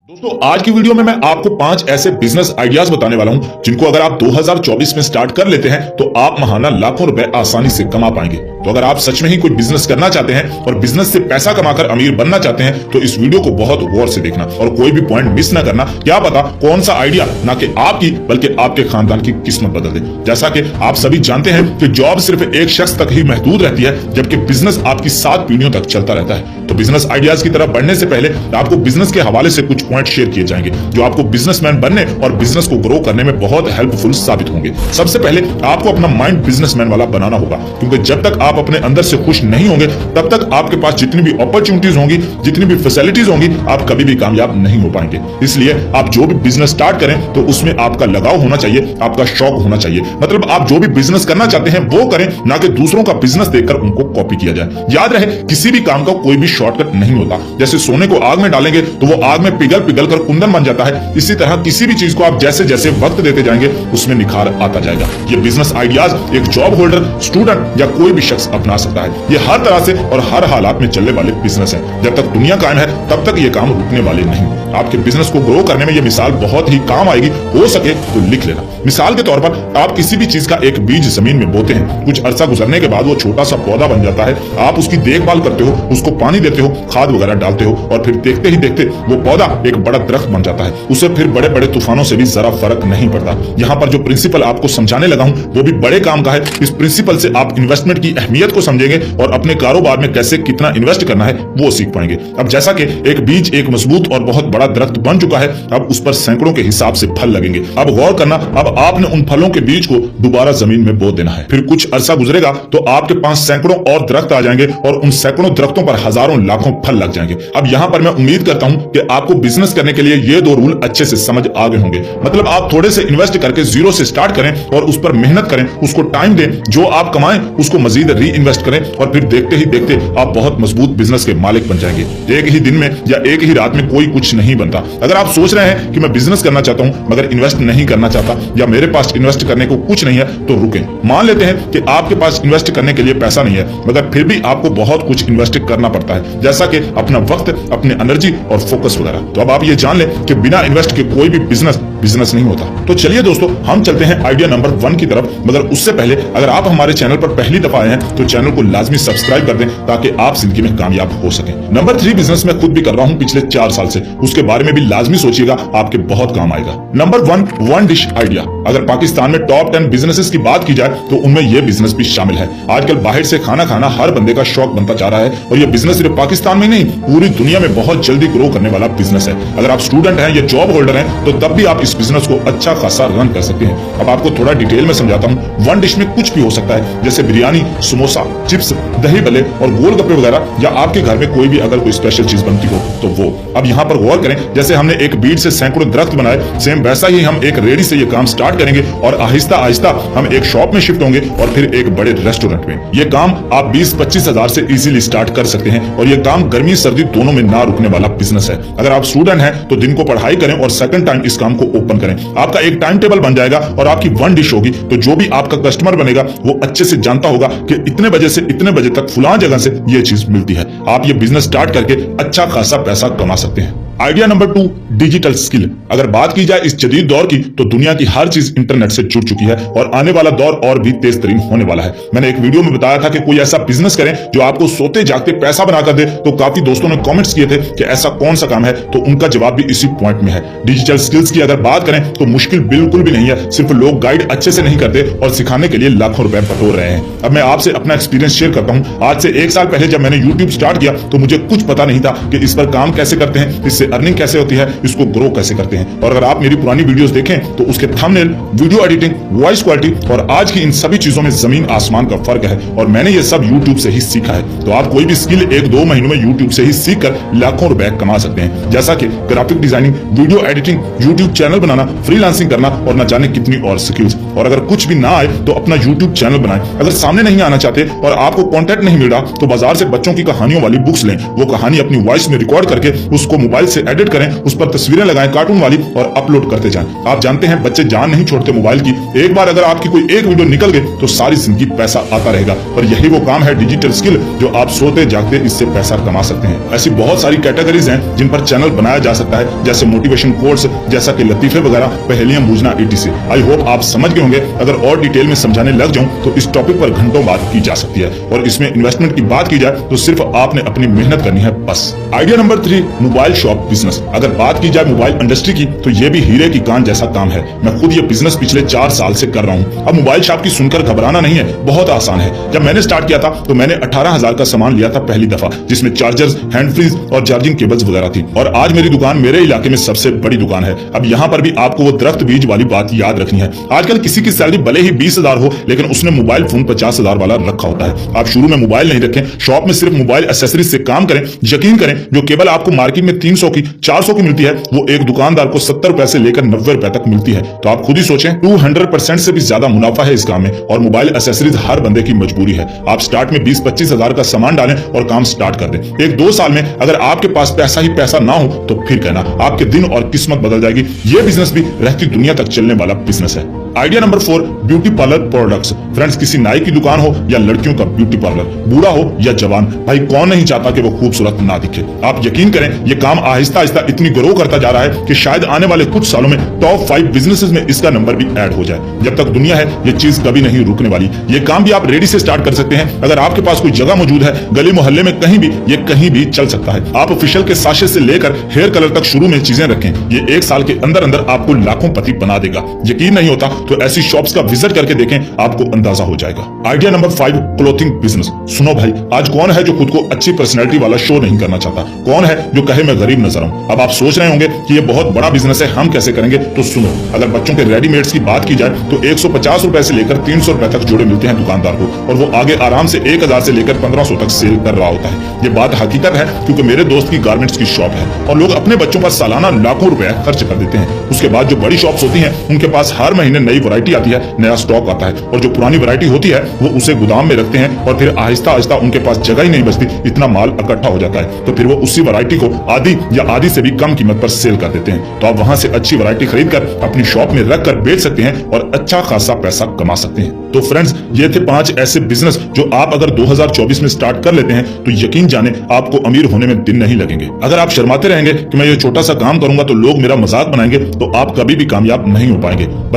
दोस्तों आज की वीडियो में मैं आपको 5 ऐसे बिजनेस आइडियाज बताने वाला हूं जिनको अगर आप 2024 में स्टार्ट कर लेते हैं तो आप महाना लाखों रुपए आसानी से कमा पाएंगे। तो अगर आप सच में ही कोई बिजनेस करना चाहते हैं और बिजनेस से पैसा कमाकर अमीर बनना चाहते हैं तो इस वीडियो को बहुत गौर से देखना और कोई भी पॉइंट मिस ना करना। क्या पता कौन सा आइडिया ना कि आपकी बल्कि आपके खानदान की किस्मत बदल दे। जैसा कि आप सभी जानते हैं कि जॉब सिर्फ एक शख्स तक ही महदूद रहती है जबकि बिजनेस आपकी 7 पीढ़ियों तक चलता रहता है। तो बिजनेस आइडियाज की तरफ बढ़ने से पहले आपको बिजनेस के हवाले से कुछ पॉइंट शेयर किए जाएंगे जो आपको बिजनेसमैन बनने और बिजनेस को ग्रो करने में बहुत हेल्पफुल साबित होंगे। सबसे पहले आपको अपना माइंड बिजनेसमैन वाला बनाना होगा, क्योंकि जब तक आप अपने अंदर से खुश नहीं होंगे तब तक आपके पास जितनी भी अपॉर्चुनिटीज होंगी, जितनी भी फैसिलिटीज होंगी, आप कभी भी कामयाब नहीं हो पाएंगे। इसलिए आप जो भी बिजनेस स्टार्ट करें तो उसमें आपका लगाव होना चाहिए, आपका शौक होना चाहिए। मतलब आप जो भी बिजनेस करना चाहते हैं वो करें, ना कि दूसरों का बिजनेस देखकर उनको कॉपी किया जाए। याद रहे किसी भी काम का कोई भी शॉर्टकट नहीं होता। जैसे सोने को आग में डालेंगे तो वो आग में पिघल पिघल कर कुंदन बन जाता है, इसी तरह किसी भी चीज को आप जैसे जैसे वक्त देते जाएंगे उसमें निखार आता जाएगा। ये बिजनेस आइडियाज एक जॉब होल्डर, स्टूडेंट या कोई भी शख्स अपना सकता है। ये हर तरह से और हर हालात में चलने वाले बिजनेस है। जब तक दुनिया कायम है तब तक ये काम रुकने वाले नहीं। आपके बिजनेस को ग्रो करने में ये मिसाल बहुत ही काम आएगी। हो सके तो लिख लेना। मिसाल के तौर पर आप किसी भी चीज का एक बीज जमीन में बोते हैं, कुछ अरसा गुजरने के बाद वो छोटा सा पौधा बन जाता है। आप उसकी देखभाल करते हो, उसको पानी देते हो, खाद वगैरह डालते हो और फिर देखते ही देखते वो पौधा एक बड़ा दरख्त बन जाता है। उसे फिर बड़े बड़े तूफानों से भी जरा फर्क नहीं पड़ता। यहाँ पर जो प्रिंसिपल आपको समझाने लगा हूँ वो भी बड़े काम का है। इस प्रिंसिपल से आप इन्वेस्टमेंट की अहमियत को समझेंगे और अपने कारोबार में कैसे कितना इन्वेस्ट करना है वो सीख पाएंगे। अब जैसा कि एक बीज एक मजबूत और बहुत बड़ा दरख्त बन चुका है, अब उस पर सैकड़ों के हिसाब से फल लगेंगे। अब गौर करना, अब आपने उन फलों के बीज को दोबारा जमीन में बो देना है। फिर कुछ अरसा गुजरेगा तो आपके पास सैकड़ों और दरख्त आ जाएंगे और उन सैकड़ों दरख्तों पर हजारों लाखों फल लग जाएंगे। अब यहाँ पर मैं उम्मीद करता हूँ कि आपको बिजनेस करने के लिए ये 2 रूल अच्छे से समझ आ गए होंगे। मतलब आप थोड़े से इन्वेस्ट करके जीरो से स्टार्ट करें और उस पर मेहनत करें, उसको टाइम दें, जो आप कमाएं उसको मजीद री इन्वेस्ट करें और फिर देखते ही देखते आप बहुत मजबूत बिजनेस के मालिक बन जाएंगे। एक ही दिन में या एक ही रात में कोई कुछ नहीं बनता। अगर आप सोच रहे हैं कि मैं बिजनेस करना चाहता हूं मगर इन्वेस्ट नहीं करना चाहता या मेरे पास इन्वेस्ट करने को कुछ नहीं है तो रुकें। मान लेते हैं कि आपके पास इन्वेस्ट करने के लिए पैसा नहीं है मगर फिर भी आपको बहुत कुछ इन्वेस्ट करना पड़ता है, जैसा कि अपना वक्त, अपने एनर्जी और फोकस वगैरह। तो अब आप ये जान लें कि बिना इन्वेस्ट के कोई भी बिजनेस नहीं होता। तो चलिए दोस्तों हम चलते हैं आइडिया नंबर 1 की तरफ। मगर उससे पहले अगर आप हमारे चैनल पर पहली दफा आए हैं तो चैनल को लाजमी सब्सक्राइब कर दें ताकि आप जिंदगी में कामयाब हो सकें। नंबर 3 बिजनेस मैं खुद भी कर रहा हूं पिछले 4 साल से, उसके बारे में भी लाजमी सोचिएगा, आपके बहुत काम आएगा। Number 1 one dish idea. अगर पाकिस्तान में टॉप 10 बिजनेसेस की बात की जाए तो उनमें यह बिजनेस भी शामिल है। आजकल बाहर से खाना खाना हर बंदे का शौक बनता जा रहा है और यह बिजनेस सिर्फ पाकिस्तान में नहीं पूरी दुनिया में बहुत जल्दी ग्रो करने वाला बिजनेस है। अगर आप स्टूडेंट हैं या जॉब होल्डर हैं तो तब भी आप इस बिजनेस को अच्छा खासा रन कर सकते हैं। अब आपको थोड़ा डिटेल में समझाता हूँ। वन डिश में कुछ भी हो सकता है, जैसे बिरयानी, समोसा, चिप्स, दही भल्ले और गोलगप्पे वगैरह, या आपके घर में कोई भी अगर कोई स्पेशल चीज बनती हो तो वो। अब यहाँ पर गौर करें, जैसे हमने एक बीज से सैकड़ों दरख्त बनाए, सेम वैसा ही हम एक रेडी से ये काम स्टार्ट करेंगे और आहिस्ता आहिस्ता हम एक शॉप में शिफ्ट होंगे और फिर एक बड़े रेस्टोरेंट में। ये काम आप 20-25 हजार से इजीली स्टार्ट कर सकते हैं और ये काम गर्मी सर्दी दोनों में ना रुकने वाला बिजनेस है। अगर आप स्टूडेंट हैं तो दिन को पढ़ाई करें और सेकंड टाइम इस काम को ओपन करें। आपका एक टाइम टेबल बन जाएगा और आपकी वन डिश होगी तो जो भी आपका कस्टमर बनेगा वो अच्छे से जानता होगा कि इतने बजे से इतने बजे तक फलां जगह से ये चीज मिलती है। आप ये बिजनेस स्टार्ट करके अच्छा खासा पैसा कमा सकते हैं। Idea number 2 digital skill. अगर बात की जाए इस जदीद दौर की तो दुनिया की हर चीज इंटरनेट से जुड़ चुकी है और आने वाला दौर और भी तेज तरीन होने वाला है। मैंने एक वीडियो में बताया था कि कोई ऐसा बिजनेस करें जो आपको सोते जागते पैसा बनाकर दे, तो काफी दोस्तों ने कमेंट्स किए थे कि ऐसा कौन सा काम है, तो उनका जवाब भी इसी पॉइंट में है। डिजिटल स्किल्स की अगर बात करें तो मुश्किल बिल्कुल भी नहीं है, सिर्फ लोग गाइड अच्छे से नहीं करते और सिखाने के लिए लाखों रुपए बटोर रहे हैं। अब मैं आपसे अपना एक्सपीरियंस शेयर करता हूँ। आज से 1 साल पहले जब मैंने यूट्यूब स्टार्ट किया तो मुझे कुछ पता नहीं था कि इस पर काम कैसे करते हैं, इससे अर्निंग कैसे होती है, इसको ग्रो कैसे करते हैं। और अगर आप मेरी पुरानी वीडियोस देखें तो उसके thumbnail, video editing, voice quality और आज की इन सभी चीजों में जमीन आसमान का फर्क है और मैंने ये सब यूट्यूब से ही सीखा है। तो आप कोई भी स्किल 1-2 महीनों में यूट्यूब से ही सीखकर लाखों रुपए कमा सकते हैं, जैसा कि graphic designing, video editing, YouTube channel बनाना, फ्रीलांसिंग करना और न जाने कितनी और स्किल्स। और अगर कुछ भी ना आए तो अपना यूट्यूब चैनल बनाएं। अगर सामने नहीं आना चाहते और आपको कॉन्टेक्ट नहीं मिल रहा तो बाजार से बच्चों की कहानियों वाली बुक्स लें, वो कहानी अपनी वॉइस में रिकॉर्ड करके उसको मोबाइल से एडिट करें, उस पर तस्वीरें लगाएं कार्टून वाली और अपलोड करते जाएं। आप जानते हैं बच्चे जान नहीं छोड़ते मोबाइल की। एक बार अगर आपकी कोई एक वीडियो निकल गई तो सारी जिंदगी पैसा आता रहेगा। और यही वो काम है डिजिटल स्किल, जो आप सोते जागते इससे पैसा कमा सकते हैं। ऐसी बहुत सारी कैटेगरीज हैं जिन पर चैनल बनाया जा सकता है, जैसे मोटिवेशन कोर्स, जैसा कि लतीफे वगैरह, पहेलियां बूझना etc। आई होप आप समझ गए होंगे। अगर और डिटेल में समझाने लग जाऊं तो इस टॉपिक पर घंटों बात की जा सकती है। और इसमें इन्वेस्टमेंट की बात की जाए तो सिर्फ आपने अपनी मेहनत करनी है बस। Idea number 3, mobile shop business. अगर बात की जाए मोबाइल इंडस्ट्री की तो ये भी हीरे की कान जैसा काम है। मैं खुद ये बिजनेस पिछले 4 साल से कर रहा हूँ। अब मोबाइल शॉप की सुनकर घबराना नहीं है, बहुत आसान है। जब मैंने स्टार्ट किया था तो मैंने 18,000 का सामान लिया था पहली दफा, जिसमें चार्जर्स, हैंड फ्रीज और चार्जिंग केबल्स वगैरह थी। और आज मेरी दुकान मेरे इलाके में सबसे बड़ी दुकान है। अब यहाँ पर भी आपको वो दरख्त बीज वाली बात याद रखनी है। आजकल किसी की सैलरी भले ही 20,000 हो, लेकिन उसने मोबाइल फोन 50,000 वाला रखा होता है। आप शुरू में मोबाइल नहीं रखें, शॉप में सिर्फ मोबाइल एक्सेसरीज से काम करें। यकीन करें, जो केबल आपको मार्केट में 300 की 400 की मिलती है, वो एक दुकानदार को 70 रुपए से लेकर 90 रुपए तक मिलती है। तो आप खुद ही सोचें, 200% से भी ज्यादा मुनाफा है इस काम में। और मोबाइल एक्सेसरीज हर बंदे की मजबूरी है। आप स्टार्ट में 20-25 हजार का सामान डालें और काम स्टार्ट कर दें। 1-2 साल में अगर आपके पास पैसा ही पैसा ना हो तो फिर कहना, आपके दिन और किस्मत बदल जाएगी। ये बिजनेस भी रहती दुनिया तक चलने वाला बिजनेस है। Idea number 4, beauty parlour products. Friends, किसी नाई की दुकान हो या लड़कियों का ब्यूटी पार्लर, बूढ़ा हो या जवान, भाई कौन नहीं चाहता कि वो खूबसूरत ना दिखे। आप यकीन करें, ये काम आहिस्ता आहिस्ता इतनी ग्रो करता जा रहा है कि शायद आने वाले कुछ सालों में टॉप 5 बिजनेसेस में इसका नंबर भी ऐड हो जाए। जब तक दुनिया है ये चीज कभी नहीं रुकने वाली। ये काम भी आप रेडी से स्टार्ट कर सकते हैं। अगर आपके पास कोई जगह मौजूद है, गली मोहल्ले में कहीं भी, ये कहीं भी चल सकता है। आप ऑफिशियल के साशे से लेकर हेयर कलर तक शुरू में चीजें रखें। ये 1 साल के अंदर अंदर आपको लाखों पति बना देगा। यकीन नहीं होता तो ऐसी शॉप्स का विजिट करके देखें, आपको अंदाजा हो जाएगा। Idea number 5, clothing business. सुनो भाई, आज कौन है जो खुद को अच्छी पर्सनैलिटी वाला शो नहीं करना चाहता? कौन है जो कहे मैं गरीब नजर हूं? अब आप सोच रहे होंगे कि ये बहुत बड़ा बिजनेस है, हम कैसे करेंगे? तो सुनो, अगर बच्चों के रेडीमेड्स की बात की जाए तो 150 रुपए से लेकर 300 रुपए तक जोड़े मिलते हैं दुकानदार को, और वो आगे आराम से 1000 से लेकर 1500 तक सेल कर रहा होता है। ये बात हकीकत है, क्योंकि मेरे दोस्त की गारमेंट्स की शॉप है और लोग अपने बच्चों पर सालाना लाखों रुपए खर्च कर देते हैं। उसके बाद जो बड़ी शॉप्स होती हैं, उनके पास हर महीने नई वैरायटी आती है, नया स्टॉक आता है, और जो पुरानी वैरायटी होती है वो उसे गोदाम में रखते हैं और फिर आहिस्ता आहिस्ता उनके पास जगह ही नहीं बचती, इतना माल इकट्ठा हो जाता है। तो फिर वो उसी वैरायटी को आधी या आधी से भी कम कीमत पर सेल कर देते हैं। तो आप वहां से अच्छी वैरायटी खरीद कर अपनी शॉप में रख कर बेच सकते हैं और अच्छा खासा पैसा कमा सकते हैं। तो फ्रेंड्स, ये थे 5 ऐसे बिजनेस जो आप अगर 2024 में स्टार्ट कर लेते हैं तो यकीन जाने आपको अमीर होने में दिन नहीं लगेंगे। अगर आप शर्माते रहेंगे कि मैं ये छोटा सा काम करूंगा तो लोग मेरा मजाक बनाएंगे, तो आप कभी भी कामयाब नहीं हो पाएंगे।